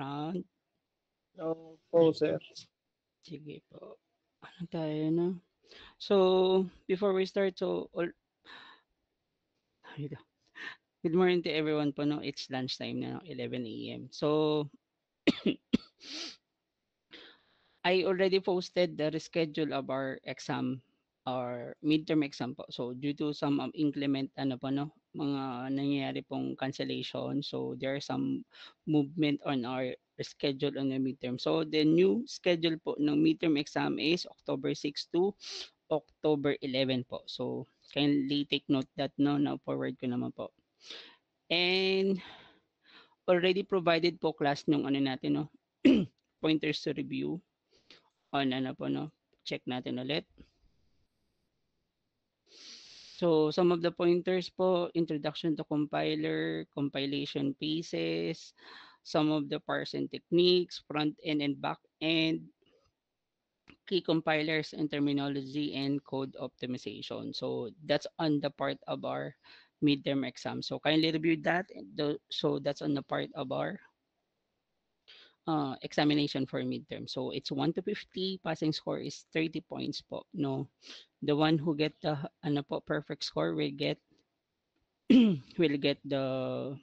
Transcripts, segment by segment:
background? Po, sir. Sige po. Ano tayo, no? So, before we start, good morning to everyone po, no? It's lunchtime na, no? 11 a.m. So, I already posted the reschedule of our exam or midterm exam po. So, due to some inclement, ano po, no? Mga nangyayari pong cancellation. So, there are some movement on our schedule on the midterm. So, the new schedule po ng midterm exam is October 6 to October 11 po. So, kindly take note that, no? Now, forward ko naman po. And already provided po class nung ano natin, no? Pointers to review on ano po, no? Check natin ulit. So, some of the pointers po, introduction to compiler, compilation pieces, some of the parse and techniques, front end and back end, key compilers and terminology, and code optimization. So, that's on the part of our midterm exam. So, kindly review that. So, that's on the part of our examination for midterm. So, it's 1 to 50. Passing score is 30 points po. No, the one who get the ano po, perfect score will get will get the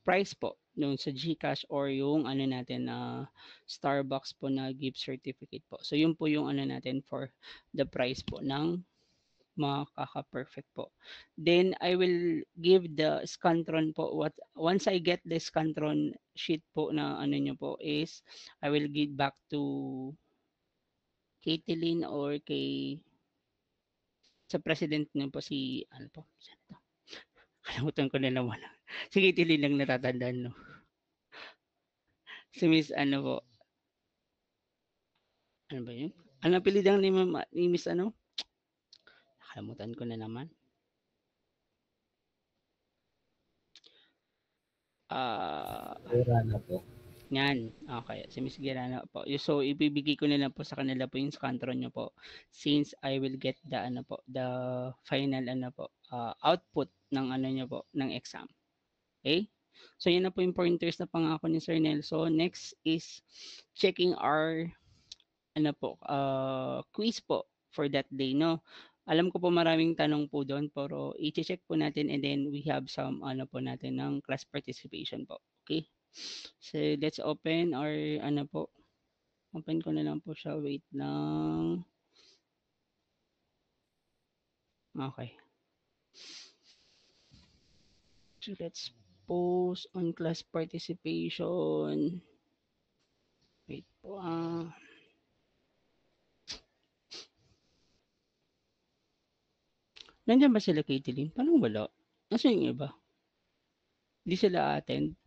prize po yung sa GCash or yung ano natin na Starbucks po na gift certificate po. So yun po yung ano natin for the prize po ng makaka-perfect po. Then I will give the Scantron po. Once I get the Scantron sheet po na ano nyo po is I will give back to Caitlin or kay sa president nyo po si ano po. Kalimutan ko na naman. Si Caitlin lang natatandaan, no? Si Miss ano po, ano ba yun? Ano apelido ni, ni Miss ano? Nakalimutan ko na naman. Wala na po. Yan. Okay. Si Miss Girana po. So, ibibigay ko na lang po sa kanila po yung scantron nyo po. Since I will get the ano po, the final ano po, output ng ano nyo po, ng exam. Okay? So, yun na po yung pointers na pangako ni Sir Nelson. Next is checking our ano po, quiz po for that day, no? Alam ko po maraming tanong po doon, pero i-check po natin and then we have some ano po natin ng class participation po. Okay? So, let's open our ano po. Open ko na lang po siya. Wait lang. Okay. So, let's post on class participation. Wait po. Nandiyan ba sila, Caitlin? Parang wala. Nasa yung iba? Hindi sila attend.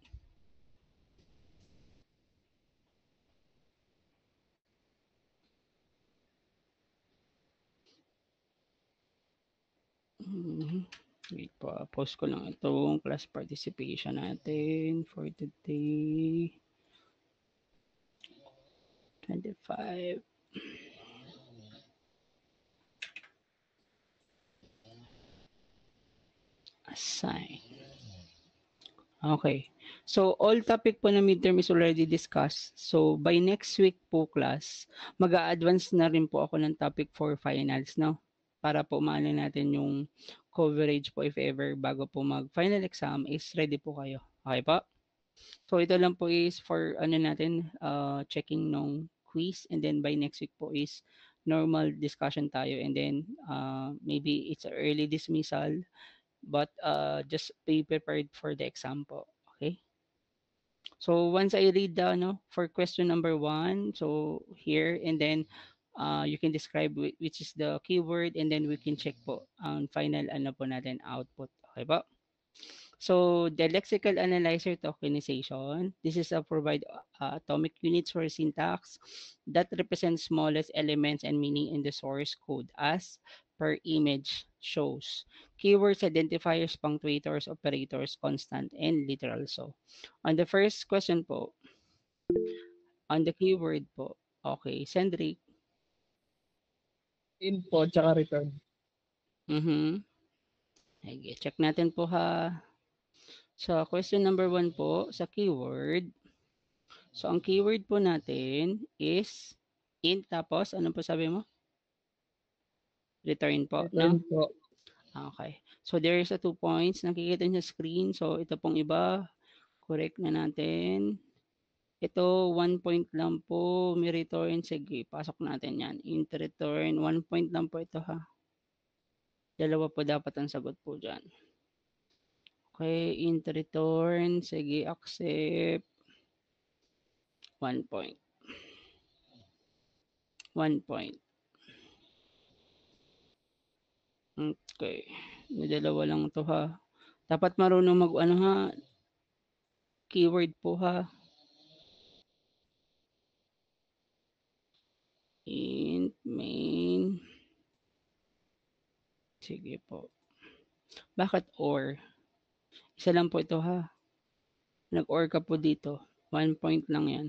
Wait po, post ko lang itong class participation natin for today. 25. Assign. Okay. So, all topic po na midterm is already discussed. So, by next week po, class, mag-a-advance na rin po ako ng topic for finals, no? Para po maano natin yung coverage po if ever bago po mag-final exam is ready po kayo. Okay po? So, ito lang po is for ano natin, checking nung quiz and then by next week po is normal discussion tayo and then maybe it's an early dismissal but just be prepared for the exam po. Okay? So once I read the for question number 1, so here and then you can describe which is the keyword and then we can check po ang final ano po natin output. Okay po? So the lexical analyzer tokenization, this is a provide atomic units for syntax that represents smallest elements and meaning in the source code as per image shows. Keywords, identifiers, punctuators, operators, constant, and literal. So on the first question po, on the keyword po, okay, Cendric. In po, tsaka return. Okay, check natin po ha. Sa question number 1 po, sa keyword. So, ang keyword po natin is int, tapos, ano po sabi mo? Return po, no? Return po. Okay. So, there is a 2 points. Nakikita niyo sa screen. So, ito pong iba. Correct na natin. Ito, 1 point lang po. May return. Sige, pasok natin yan. Int return. 1 point lang po ito, ha? Dalawa po dapat ang sagot po dyan. Okay, int return. Sige, accept. 1 point. 1 point. Okay. May dalawa lang to, ha? Dapat marunong mag-ano, ha? Keyword po, ha? Int main. Sige po. Bakit or? Isa lang po ito, ha? Nag-or ka po dito. 1 point lang yan.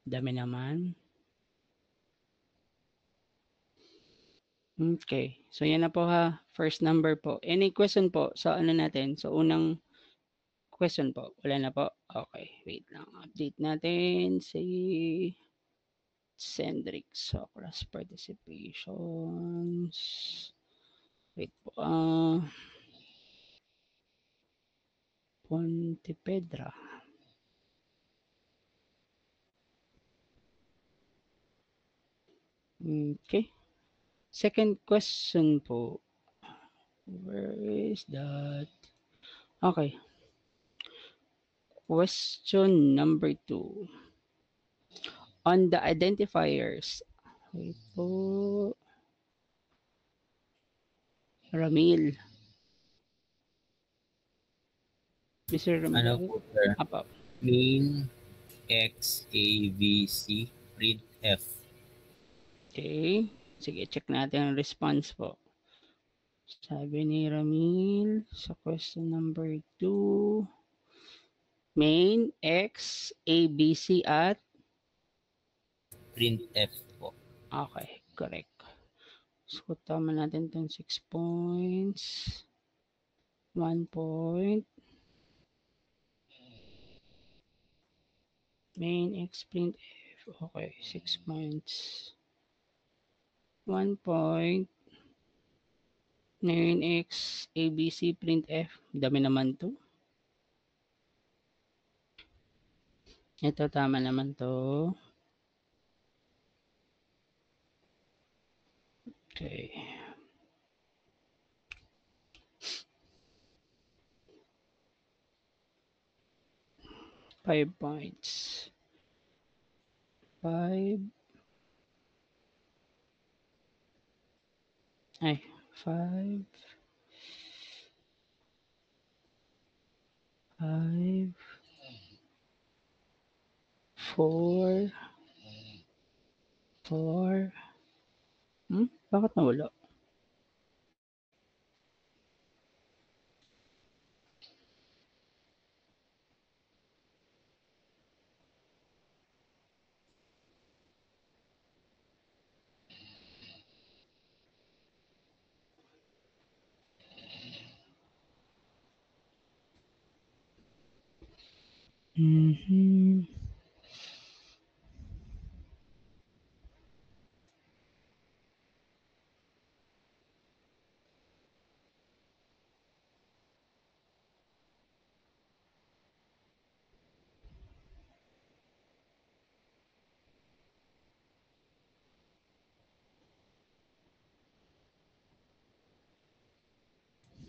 Dami naman. Okay. So, yan na po, ha? First number po. Any question po sa ano natin? So, unang question po. Wala na po? Okay. Wait lang. Update natin. Si Cendric. So, class participations. Wait po. Pontepedra. Okay. Second question po. Where is that? Okay. Question number 2. On the identifiers. Wait po. Ramil. Mr. Ramil. Ano po, sir? Apa. Main X, A, B, C, print F. Okay. Sige, check natin ang response po. Sabi ni Ramil sa question number 2. Main X, A, B, C at Print F po. okay, correct. So, tama natin itong 6 points. 1 point. Main X, print F. Okay, 6 points. 1 point. Main X, ABC, print F. Dami naman to. Ito, tama naman to. Okay. Five points. 5. Ay, 5. 5. 4. 4. Bakit nawala?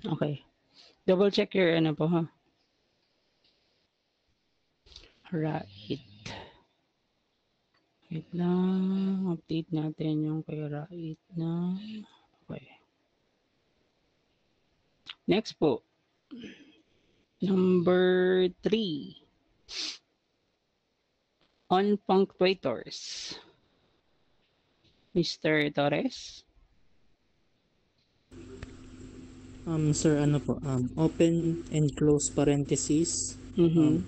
Okay. Double check your ano po, ha? Right. Wait lang. Update natin yung kay right na. Okay. Next po. Number 3. On punctuators. Mr. Torres? Sir, ano po, open and close parentheses,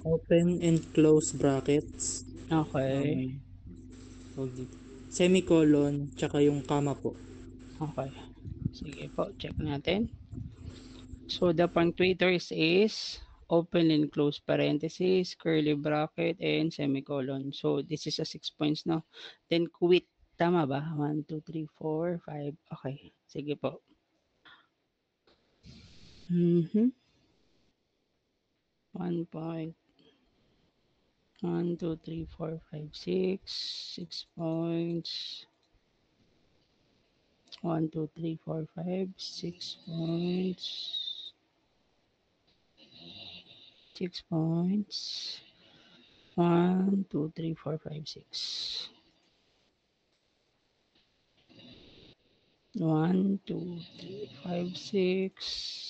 open and close brackets, Okay. semicolon, tsaka yung comma po. Okay. Sige po, check natin. So the punctuators is open and close parenthesis, curly bracket, and semicolon. So this is a 6 points, no? Then quit. Tama ba? 1, 2, 3, 4, 5. Okay. Sige po. Mhm. 1 point. 1, 2, 3, 4, 5, 6. 6 points. 1, 2, 3, 4, 5, 6 points. 6 points. 1, 2, 3, 4, 5, 6. 1, 2, 3, 5, 6.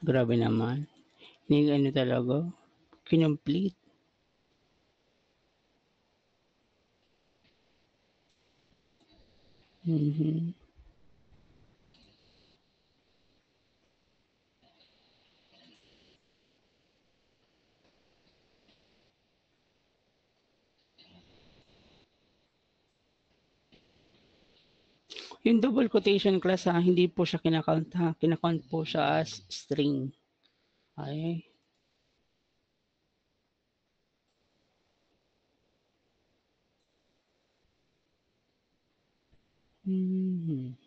Grabe naman. Hindi ano talaga. Kinomplete. Mhm. Yung double quotation class ha, hindi po siya kinakount ha. Kinakount po siya as string. Okay. Mhm.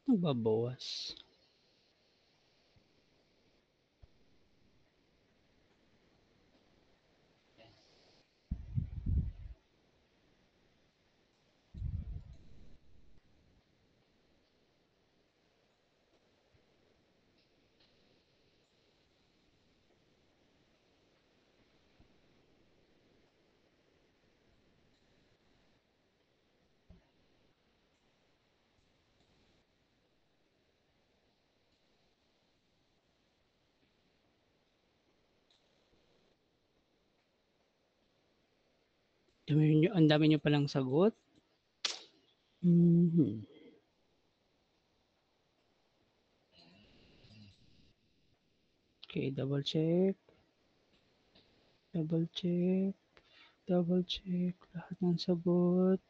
Nagbabawas. Ang dami nyo palang sagot. Mhm. Okay, double check. Double check. Double check. Lahat ng sagot.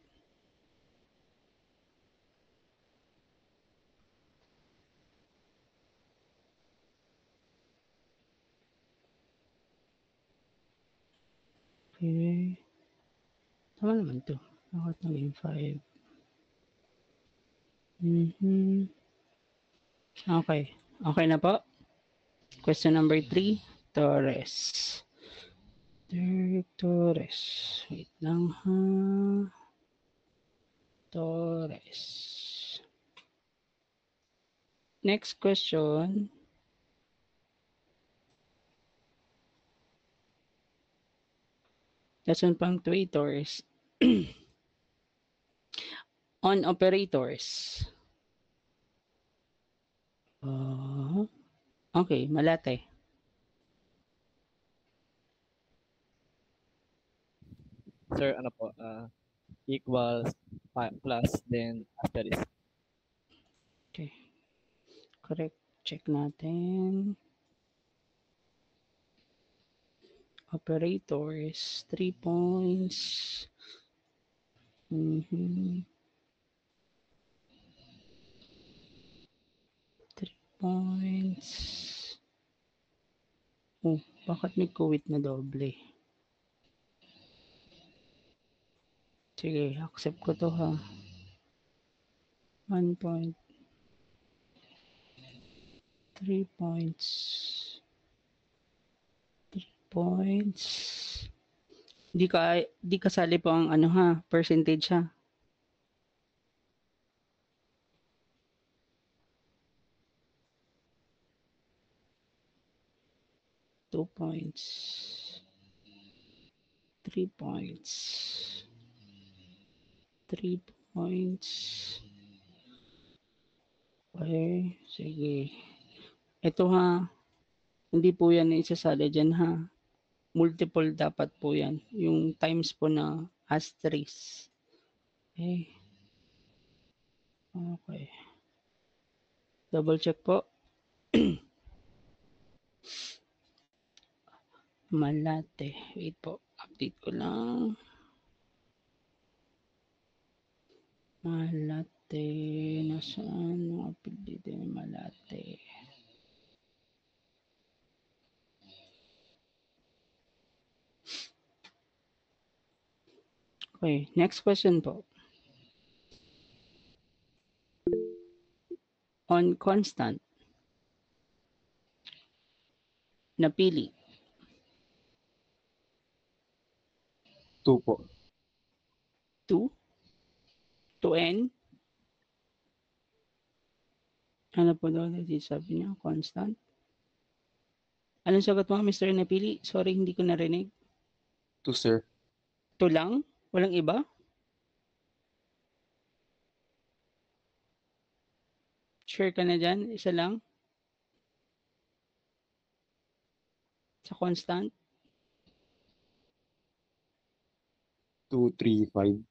Okay. Tama naman to. Bakit naging 5? Mhm. Okay. Okay na po. Question number 3. Torres. Derek Torres. Wait lang ha. Torres. Next question. That's on punctuators. On operators. Okay, Malate. Sir, ano po, equals, plus, then asterisk. Okay. Correct. Check natin. Operators, 3 points. Mhm. 3 points. Oh, bakit may kuwit na doble? Sige, accept ko to ha. 1 point. 3 points. 3 points. Di kasali po ang ano ha, percentage ha. 2 points. 3 points. 3 points. Okay, sige. Ito ha, hindi po yan isasali dyan ha. Multiple dapat po yan. Yung times po na asterisk. Okay. Okay. Double check po. Malate. Wait po. Update ko lang. Malate. Nasaan yung apelido ni Malate? Okay. Next question po. On constant. Napili. 2 po. 2? 2n? Ano po daw sabi niya? Constant? Anong sagot mo, Mr. Napili? Sorry, hindi ko narinig. 2, sir. 2 lang? Walang iba? Sure ka na dyan? Isa lang? Sa constant? 2, 3, 5.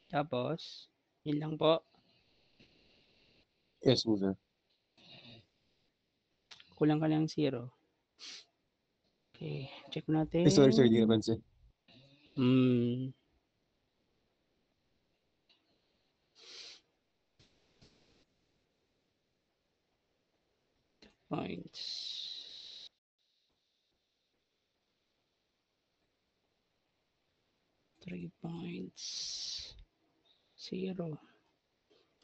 Tapos, yun lang po. Yes po, sir. Kulang ka lang 0. Okay, check natin. Sorry, sir. Hindi naman, sir. Points. 3 points. 0.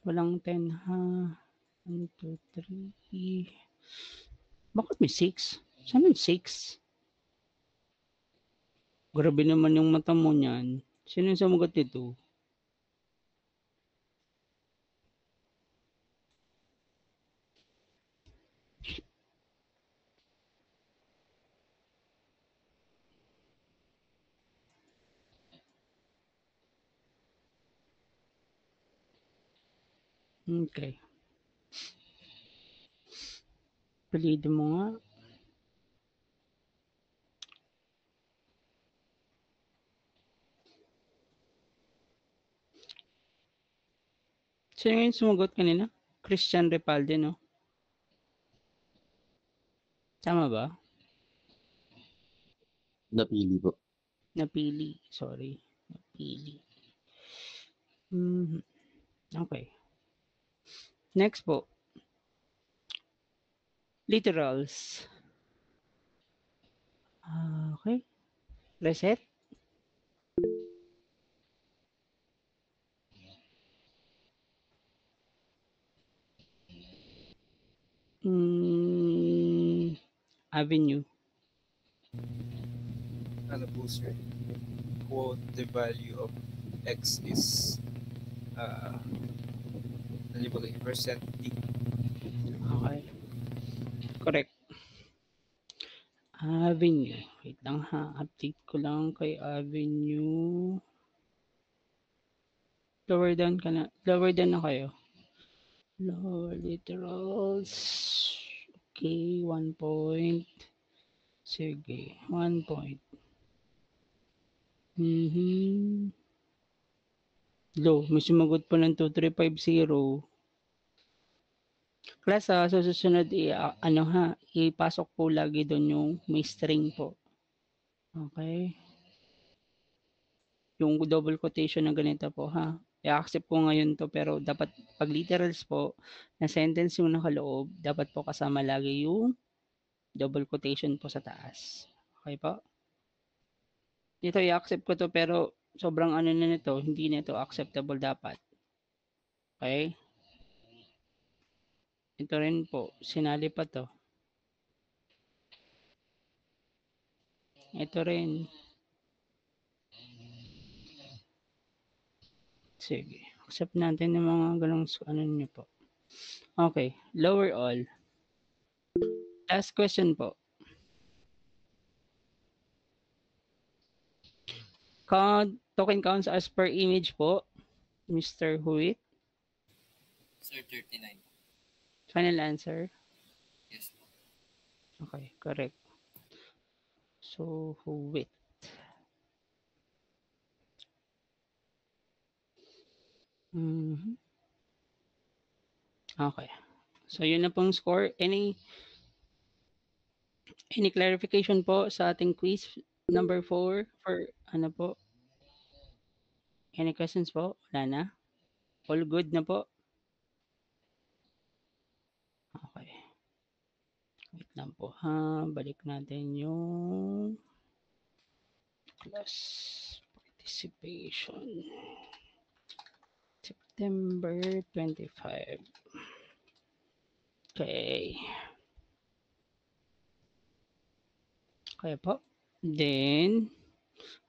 Walang 10 ha. 1, 2, 3. Bakit may 6? Saan yung 6? Grabe naman yung mata mo niyan. Sino yung sumagot dito? Okay. Pilido mo nga. Sino yung sumagot kanina? Christian Repalde, no? Tama ba? Napili po. Napili. Sorry. Napili. Okay. Next po. Literals. Okay. Reset. Avenue. Ano po, sir? Quote the value of x is percent d. Okay. Correct. Avenue. Wait lang ha. Update ko lang kay Avenue. Lower down ka na. Lower down na kayo. Lower literals. Okay. 1 point. Sige. 1 point. Low. May sumagot po ng 2350. Class, sa susunod, ipasok po lagi doon yung may string po. Okay? Yung double quotation na ganito po, ha? I-accept ko ngayon to, pero dapat pag literals po, na sentence yung nakaloob, dapat po kasama lagi yung double quotation po sa taas. Okay po? Dito i-accept ko to, pero sobrang ano na nito, hindi na ito acceptable dapat. Okay? Ito rin po, sinali pa to. Ito rin. Sige. Accept natin yung mga ganong ano nyo po. Okay. Lower all. Last question po. Token counts as per image po, Mr. Huit. Sir, 39. Final answer. Yes po. Okay, correct. So, Huit. Okay. So, yun na pong score. Any clarification po sa ating quiz number 4 for ano po? Any questions po? Wala na? All good na po? Okay. Wait lang po ha. Balik natin yung class participation. September 25. Okay. Kaya po. Then,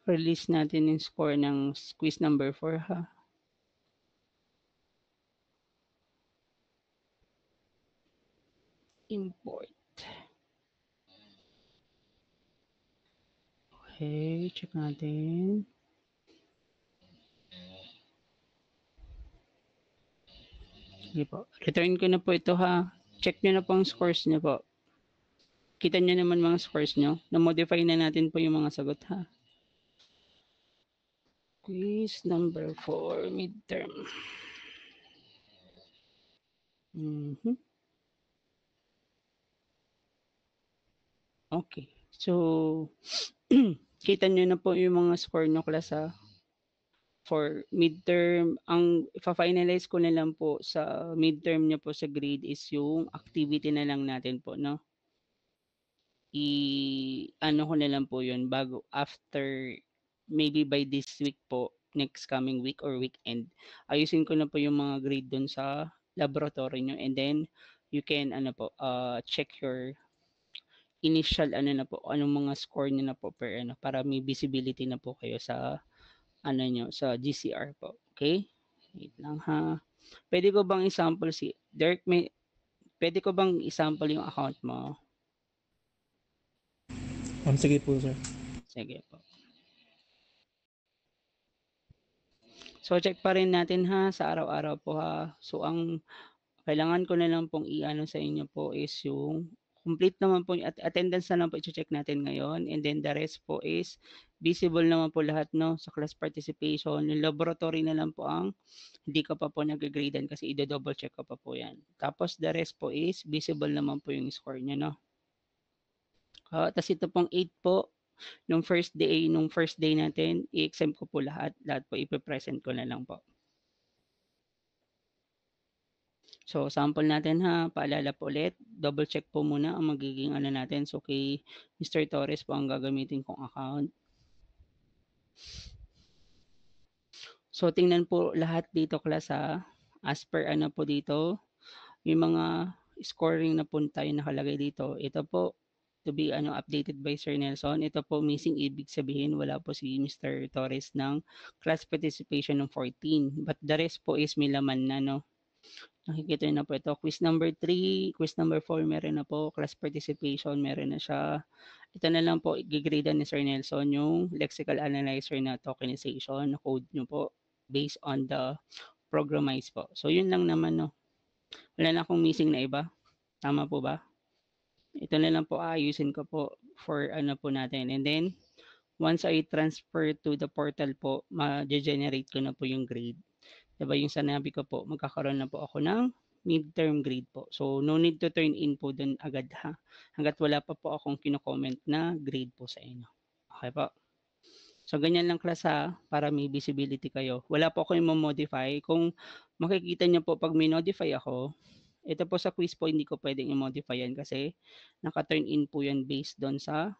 release natin yung score ng quiz number 4 ha. Import. Okay, check natin. Sige po. Return ko na po ito ha. Check nyo na po ang scores nyo po. Kita nyo naman mga scores nyo. Na-modify na natin po yung mga sagot ha. Quiz number 4, midterm. Okay. So, kita nyo na po yung mga score nyo class ha. For midterm, ang ipa-finalize ko na lang po sa midterm nyo po sa grade is yung activity na lang natin po, no? Ano ko na lang po yun bago after maybe by this week po, next coming week or weekend, ayusin ko na po yung mga grade dun sa laboratory nyo and then you can check your initial anong mga score nyo na po per para may visibility na po kayo sa sa GCR po. Okay? Wait lang ha. Pwede ko bang i-sample si Derek? Pwede ko bang i-sample yung account mo? Sige po, sir. Sige po. So check pa rin natin ha sa araw-araw po ha. So ang kailangan ko na lang pong sa inyo po is yung complete naman po at attendance na lang po i-check natin ngayon and then the rest po is visible naman po lahat no sa class participation. Yung laboratory na lang po ang hindi ko pa po nag-gradean kasi i-double check ko pa po yan. Tapos the rest po is visible naman po yung score nyo no. Tapos ito pong 8 po nung first day natin i-exempt ko po lahat po ipe-present ko na lang po. So, sample natin ha. Paalala po ulit. Double check po muna ang magiging natin. So, kay Mr. Torres po ang gagamitin kong account. So, tingnan po lahat dito class ha. As per po dito. Yung mga scoring na po tayo nakalagay dito. Ito po to be updated by Sir Nelson. Ito po missing ibig sabihin wala po si Mr. Torres ng class participation ng 14. But the rest po is may laman na no. Nakikita na po ito. Quiz number 3, quiz number 4, meron na po. Class participation, meron na siya. Ito na lang po, i-grade ni Sir Nelson yung lexical analyzer na tokenization, code nyo po, based on the programize po. So, yun lang naman, no. Wala na akong missing na iba. Tama po ba? Ito na lang po, ayusin ko po for po natin. And then, once I transfer to the portal po, ma-generate ko na po yung grade. Diba yung sanabi ko po, magkakaroon na po ako ng midterm grade po. So, no need to turn in po dun agad ha. Hanggat wala pa po akong kino-comment na grade po sa inyo. Okay po. So, ganyan lang class ha, para may visibility kayo. Wala po ako yung modify. Kung makikita niyo po pag may modify ako, ito po sa quiz po, hindi ko pwedeng i-modify yan kasi naka-turn in po yan based doon sa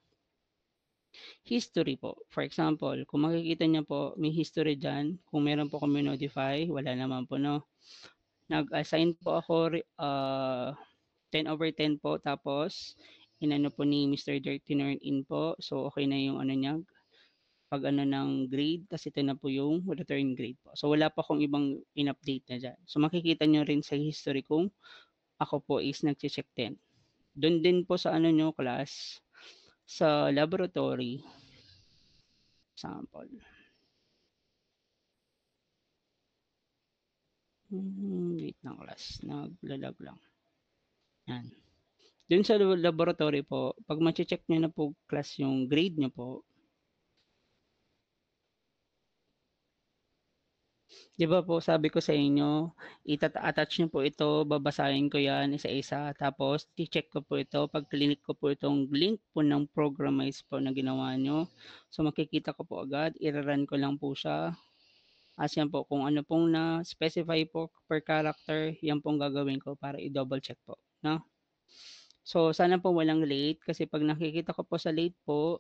history po. For example, kung makikita niyo po, may history dyan. Kung meron po kami notify, wala naman po, no? Nag-assign po ako 10/10 po. Tapos, inano po ni Mr. Dirk tinurn in po. So, okay na yung niya, pag ng grade. Tapos ito na po yung return grade po. So, wala pa akong ibang in-update na dyan. So, makikita nyo rin sa history kung ako po is nag-check 10. Doon din po sa ano nyo class, sa laboratory. Sample. Wait lang class, naglalag lang. Yan. Doon sa laboratory po, pag ma-check nyo na po class yung grade nyo po, di ba po sabi ko sa inyo, attach nyo po ito, babasahin ko yan isa-isa, tapos i-check ko po ito, pag clinic ko po itong link po ng Programize po na ginawa nyo, so makikita ko po agad, i-run ko lang po siya, as yan po, kung ano pong na-specify po per character, yan pong gagawin ko para i-double check po, no? So, sana po walang late, kasi pag nakikita ko po sa late po,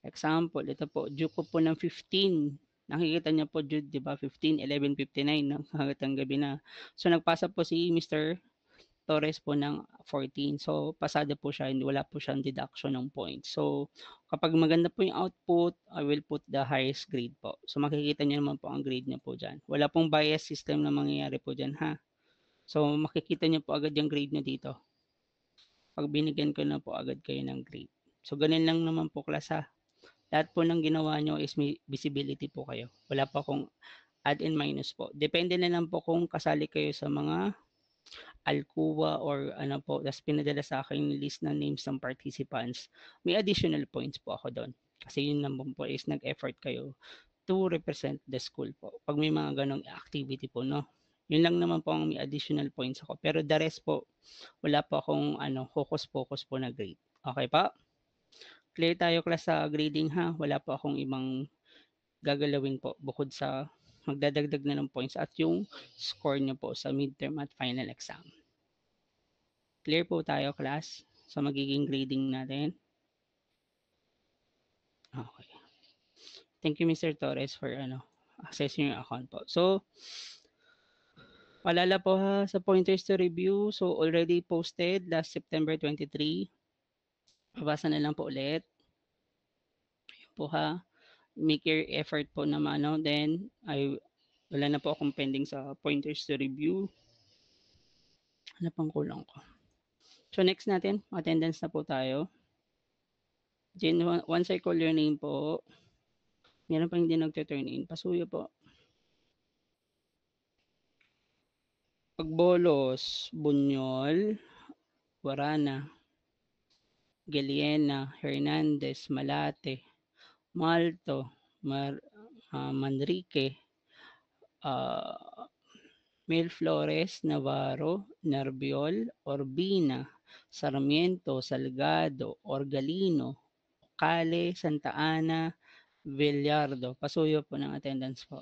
example, ito po, due ko po ng 15. Nakikita niyo po, Jude, di ba? 15, 11:59 no? Hanggang gabi na. So, nagpasa po si Mr. Torres po ng 14. So, pasado po siya, wala po siyang deduction ng points. So, kapag maganda po yung output, I will put the highest grade po. So, makikita niyo naman po ang grade niya po dyan. Wala pong bias system na mangyayari po dyan, ha? So, makikita niyo po agad yung grade niyo dito. Pag binigyan ko na po agad kayo ng grade. So, ganun lang naman po, class, ha? Lahat po ng ginawa nyo is may visibility po kayo. Wala pa akong add and minus po. Depende na lang po kung kasali kayo sa mga Alcoa or ano po, tapos pinadala sa akin list ng names ng participants. May additional points po ako doon. Kasi yun naman po is nag-effort kayo to represent the school po. Pag may mga ganong activity po, no? Yun lang naman po ang may additional points ako. Pero the rest po, wala po akong focus po na grade. Okay pa? Clear tayo class sa grading, ha? Wala po akong ibang gagalawin po bukod sa magdadagdag na ng points at yung score nyo po sa midterm at final exam. Clear po tayo class sa magiging grading natin. Okay. Thank you Mr. Torres for accessing your account po. So, paalala po ha sa pointers to review. So, already posted last September 23. Babasa na lang po ulit. Ayun po ha. Make your effort po naman, no? Then, wala na po akong pending sa pointers to review. Ano pang kulang ko? So, next natin, attendance na po tayo. Then, once I call your name po, meron pa hindi nagte-turn in. Pasuyo po. Pagbolos, Bunyol, Warana, Geliena, Hernandez, Malate, Malto, Manrique, Mel Flores, Navarro, Nerviol, Orbina, Sarmiento, Salgado, Orgalino, Cale, Santa Ana, Villardo. Pasuyo po ng attendance po.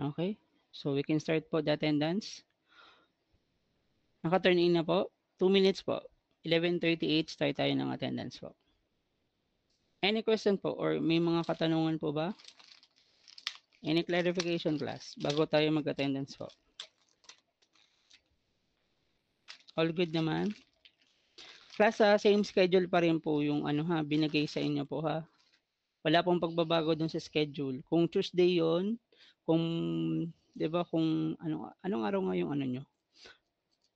Okay, so we can start po the attendance. Naka-turn in na po. 2 minutes po. 11:38 start tayo ng attendance po. Any question po or may mga katanungan po ba? Any clarification class bago tayo mag-attendance po? All good naman? Class, same schedule pa rin po yung binigay sa inyo po ha. Wala pong pagbabago dun sa schedule. Kung Tuesday yon, kung 'di ba kung anong araw nga yung nyo?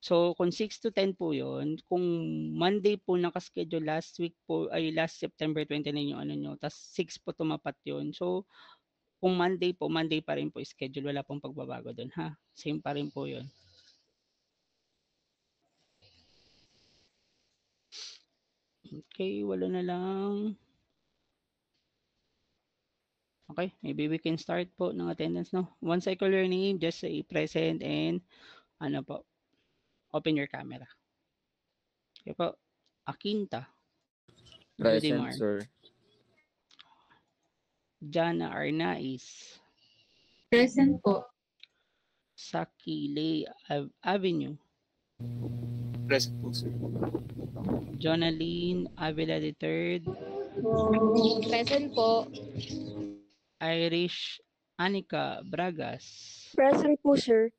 So, kung 6 to 10 po yon, kung Monday po naka-schedule last week po, ay last September 29 yung nyo, tas 6 po tumapat yon. So, kung Monday po, Monday pa rin po schedule, wala pong pagbabago doon, ha? Same pa rin po yon. Okay, wala na lang. Okay, maybe we can start po ng attendance, no? Once I call your name, just say present and open your camera. Okay po. Akinta. Present, Judimar. sir. Jana Arnaiz. Present po. Sakile Avenue. Present po, sir. Jonaline Avila III. Present po. Irish Anika Bragas. Present po, sir.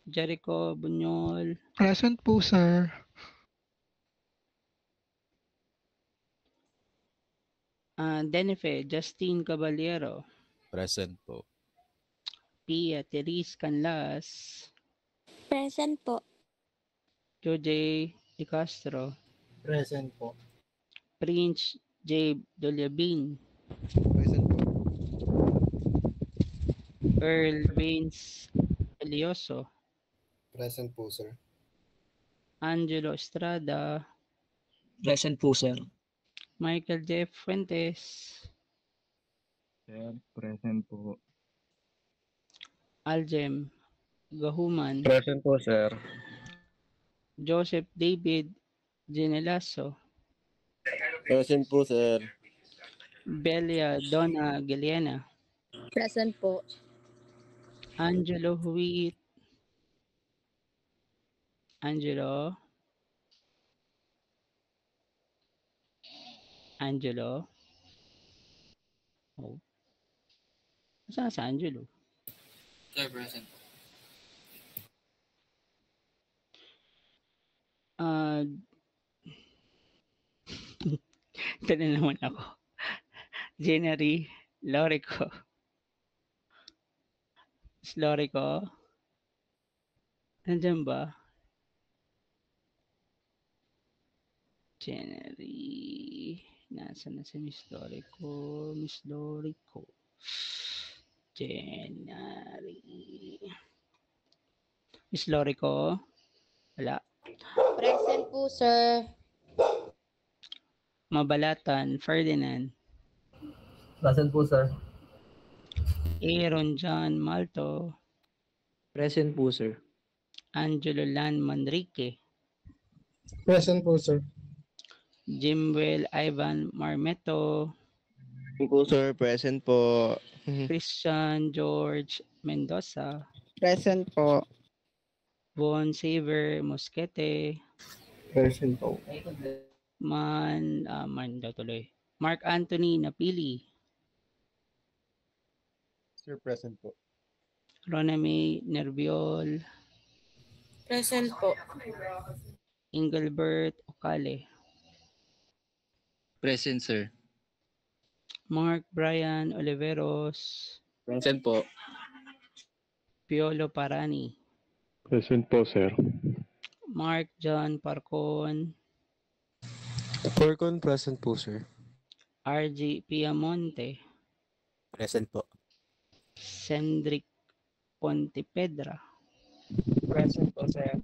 Jericho Bunyol. Present po, sir. Denife Justine Caballero. Present po. Pia Teres Canlas, Present po. Jose De Castro, Present po. Prince J. Dolyabin, Present po. Earl Baines Elioso, Present po, sir. Angelo Estrada, Present po, sir. Michael Jeff Fuentes, Sir, present po. Aljem Gahuman, Present po, sir. Joseph David Genelaso, Present po, sir. Belia Donna Giliana, Present po. Angelo Huit, Angelo, oh, saan sa Angelo? Sir, present po. Ito na naman ako. January Lorico. Miss Lorico? Nandyan ba? January. Nasaan na si Miss Lorico? Miss Lorico. January. Miss Lorico? Wala. Present po, sir. Mabalatan Ferdinand. Present po, sir. Aaron John Malto. Present po, sir. Angelo Lan Manrique. Present po, sir. Jimwell Ivan Marmeto. Po, sir. Present po. Christian George Mendoza. Present po. Von Saver Mosquete. Present po. Man daw tuloy. Mark Anthony Napili. Sir, present po. Roname Nerviol. Present po. Engelbert Ocale. Present, sir. Mark Brian Oliveros. Present po. Piolo Parani. Present po, sir. Mark John Parcon. Porcon, present po, sir. RG Piamonte. Present po. Cendric Pontepedra. Present po, sir.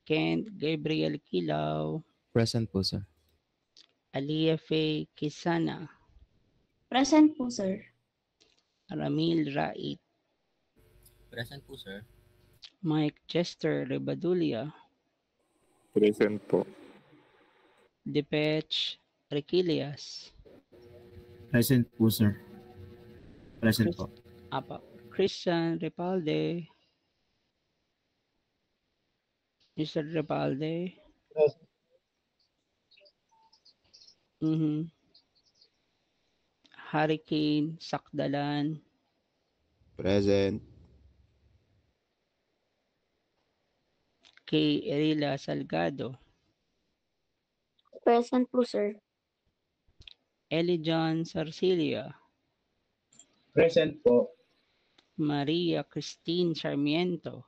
Kent Gabriel Kilaw. Present po, sir. Alia Faye Kisana. Present po, sir. Ramil Rait. Present po, sir. Mike Chester Rebadulia. Present po. Depech Requilias. Present po, sir. Present po. Christian Repalde. Mr. Repalde. Hurricane Sakdalan. Present. Kay Erila Salgado. Present po, sir. Ellie John Sarcilia. Present po. Maria Christine Sarmiento.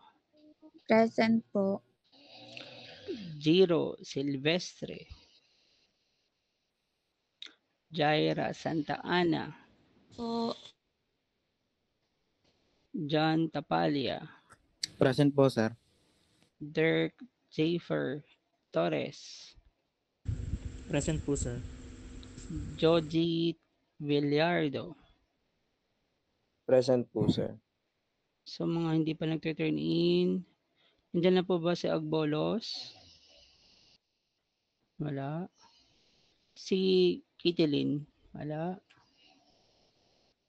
Present po. Giro Silvestre. Jaira Santa Ana. Po. John Tapalia. Present po, sir. Dirk Jafer Torres. Present po, sir. Joji Villardo. Present po, sir. So mga hindi pa nag-turn in. Nandiyan na po ba si Agbolos? Wala. Si Kitilin? Wala.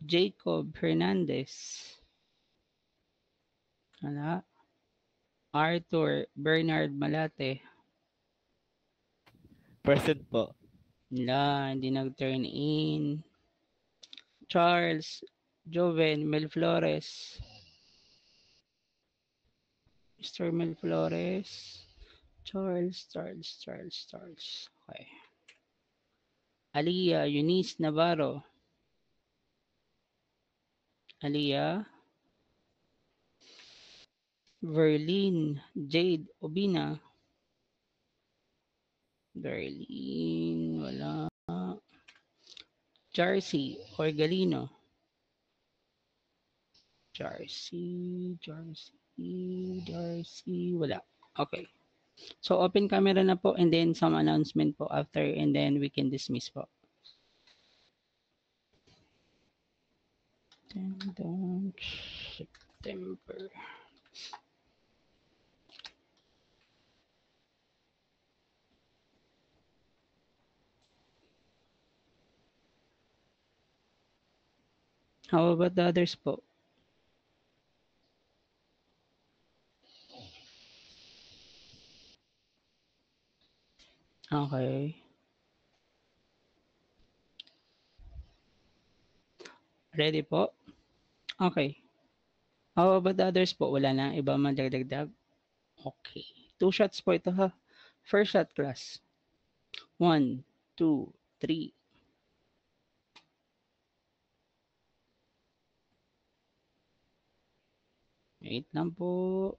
Jacob Hernandez? Wala. Arthur Bernard Malate? Present po. Wala, hindi nag-turn in. Charles Joven Melflores. Mr. Melflores. Charles. Okay. Aliyah Eunice Navarro. Aliyah. Verlin, Jade, Obina. Verlin, wala. Jarcy, Orgalino. Jarcy, wala. Okay. So open camera na po and then some announcement po after and then we can dismiss po. September. How about the others po? Okay. Ready po? Okay. How about the others po? Wala na iba madagdag. Okay. 2 shots po ito ha. First shot class. 1, 2, 3. Wait lang po.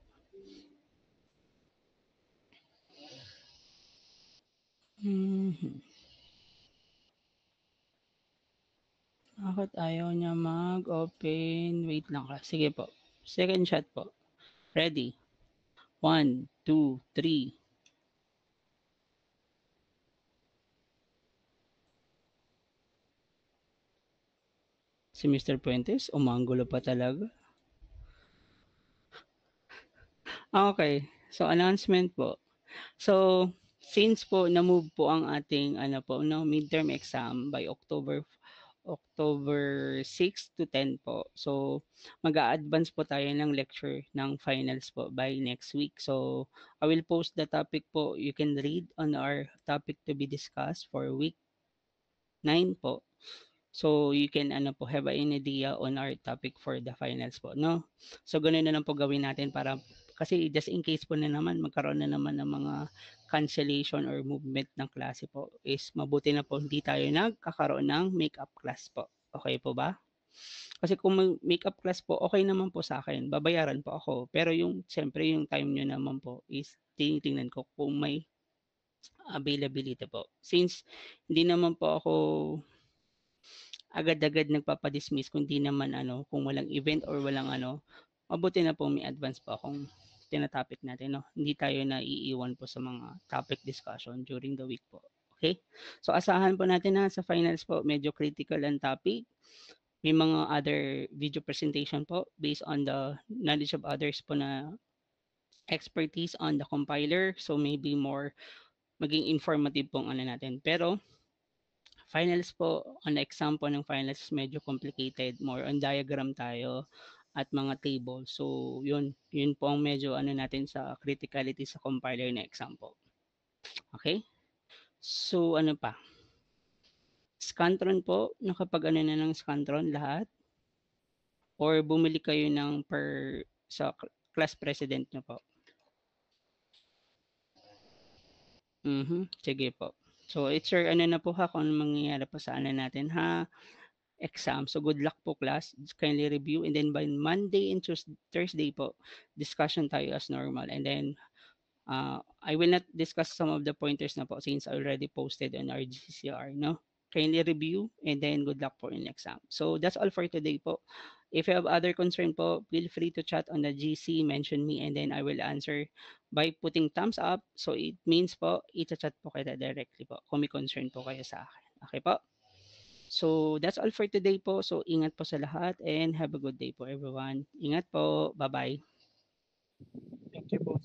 Bakit ayaw niya mag-open? Wait lang ka. Sige po. Second shot po. Ready? 1, 2, 3. Si Mr. Puentes, umanggulo pa talaga. Okay. So, announcement po. So, since po na-move po ang ating midterm exam by October 6 to 10 po. So, mag-a-advance po tayo ng lecture ng finals po by next week. So, I will post the topic po. You can read on our topic to be discussed for week 9 po. So, you can have an idea on our topic for the finals po, no? So, ganoon na lang po gawin natin para kasi just in case po na naman magkaroon na naman ng mga cancellation or movement ng klase po is mabuti na po hindi tayo nagkakaroon ng makeup class po. Okay po ba? Kasi kung makeup class po, okay naman po sa akin. Babayaran po ako. Pero siyempre yung time nyo naman po is tinitingnan ko kung may availability po. Since hindi naman po ako agad-agad nagpapadismiss kung di naman kung walang event or walang mabuti na po may advance po akong tinatopic natin, no? Hindi tayo na iiwan po sa mga topic discussion during the week po. Okay? So asahan po natin na sa finals po, medyo critical ang topic. May mga other video presentation po based on the knowledge of others po na expertise on the compiler. So maybe more maging informative pong natin. Pero finals po, on example ng finals medyo complicated. More on diagram tayo at mga table. So, yun po ang medyo natin sa criticality sa compiler na example. Okay? So, pa? Scantron po, nakapag na ng Scantron lahat? Or bumili kayo ng sa class president nyo po? Sige po. So, it's your na po ha kung mangyayari po sa natin ha. Exam. So good luck po class. Kindly review and then by Monday and Thursday po, discussion tayo as normal. And then I will not discuss some of the pointers na po since I already posted on our GCR, no? Kindly review and then good luck for in exam. So that's all for today po. If you have other concern po, feel free to chat on the GC, mention me and then I will answer by putting thumbs up. So it means po, i-chat po kayo directly po kung may concern po kayo sa akin. Okay po? So that's all for today po. So ingat po sa lahat and have a good day po everyone. Ingat po. Bye-bye. Thank you po.